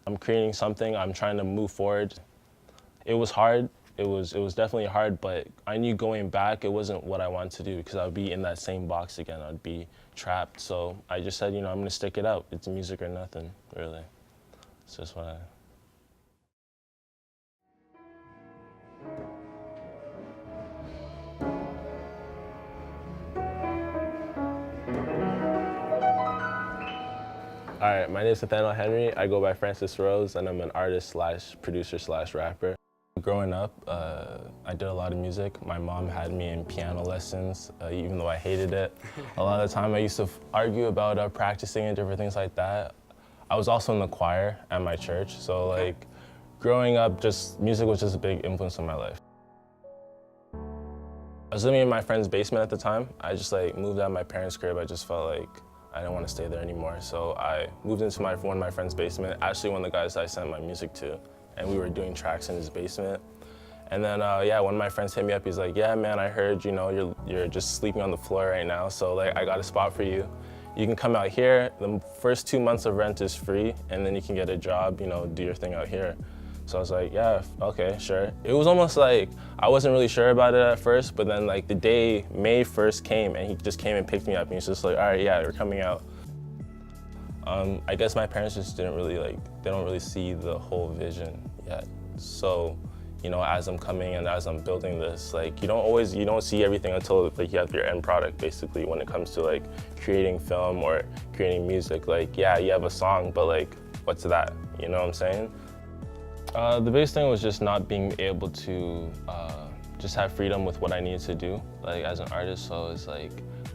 I'm creating something, I'm trying to move forward. It was hard, it was definitely hard, but I knew going back it wasn't what I wanted to do because I'd be in that same box again, I'd be trapped. So I just said, I'm gonna stick it out. It's music or nothing, really. It's just what I... All right, my name is Nathaniel Henry. I go by Francis Rose, and I'm an artist slash producer slash rapper. Growing up, I did a lot of music. My mom had me in piano lessons, even though I hated it. A lot of the time I used to argue about practicing and different things like that. I was also in the choir at my church, so like growing up, music was just a big influence in my life. I was living in my friend's basement at the time. I just moved out of my parents' crib. I just felt like I didn't want to stay there anymore. So I moved into one of my friend's basement, actually one of the guys I sent my music to, and we were doing tracks in his basement. And then, yeah, one of my friends hit me up. He's like, yeah, man, I heard, you're just sleeping on the floor right now. So I got a spot for you. You can come out here. The first 2 months of rent is free, and then you can get a job, do your thing out here. So I was like, yeah, okay, sure. It was almost like, I wasn't really sure about it at first, but then the day May 1st came and he just came and picked me up and he's just like, all right, yeah, we're coming out. I guess my parents just didn't really they don't really see the whole vision yet. So, as I'm coming and as I'm building this, you don't see everything until you have your end product, basically, when it comes to creating film or creating music. Yeah, you have a song, but what's that? You know what I'm saying? The biggest thing was just not being able to just have freedom with what I needed to do, as an artist. So it's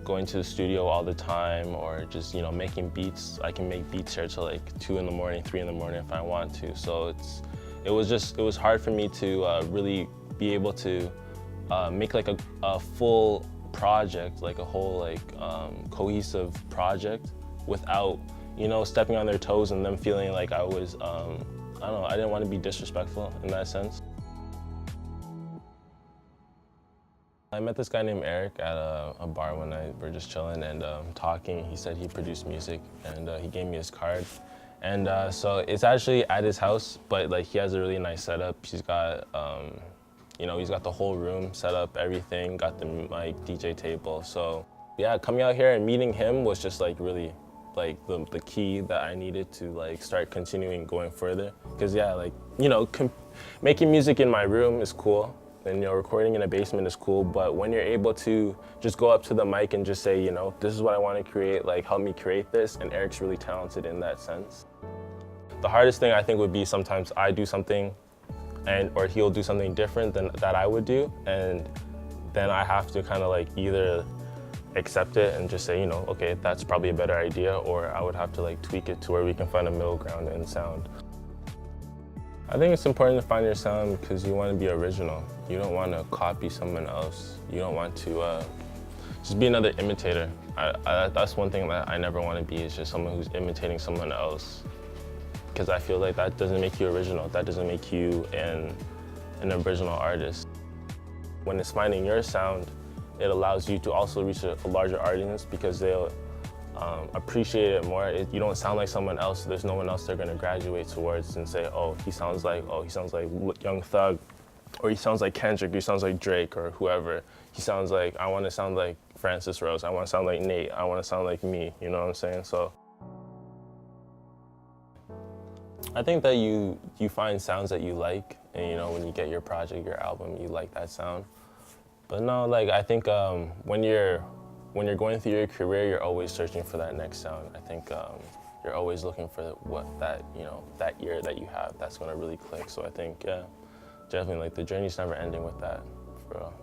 going to the studio all the time, or just making beats. I can make beats here till 2 in the morning, 3 in the morning if I want to. So it was hard for me to really be able to make a full project, a whole cohesive project, without stepping on their toes and them feeling like I was. I don't know, I didn't want to be disrespectful in that sense. I met this guy named Eric at a bar one night. We're just chilling and talking. He said he produced music, and he gave me his card. And so it's actually at his house, but he has a really nice setup. He's got, he's got the whole room set up, everything, got the mic, DJ table. So yeah, coming out here and meeting him was just really the key that I needed to start continuing going further. Because yeah, making music in my room is cool, and recording in a basement is cool, but when you're able to just go up to the mic and just say, this is what I want to create, help me create this, and Eric's really talented in that sense. The hardest thing I think would be sometimes I do something or he'll do something different than that I would do, and then I have to kind of either accept it and just say, okay, that's probably a better idea, or I would have to tweak it to where we can find a middle ground in sound. I think it's important to find your sound because you want to be original. You don't want to copy someone else. You don't want to just be another imitator. That's one thing that I never want to be, is just someone who's imitating someone else. Because I feel like that doesn't make you original. That doesn't make you an original artist. When it's finding your sound, it allows you to also reach a larger audience because they'll appreciate it more. You don't sound like someone else. There's no one else they're going to graduate towards and say, oh, he sounds like Young Thug, or he sounds like Kendrick, he sounds like Drake, or whoever. He sounds like, I want to sound like Francis Rose. I want to sound like Nate. I want to sound like me. You know what I'm saying? So I think that you find sounds that you like, and when you get your project, your album, you like that sound. But no, I think when you're going through your career, you're always searching for that next sound. I think you're always looking for what that ear that you have that's gonna really click. So I think, yeah, definitely the journey's never ending with that, for real.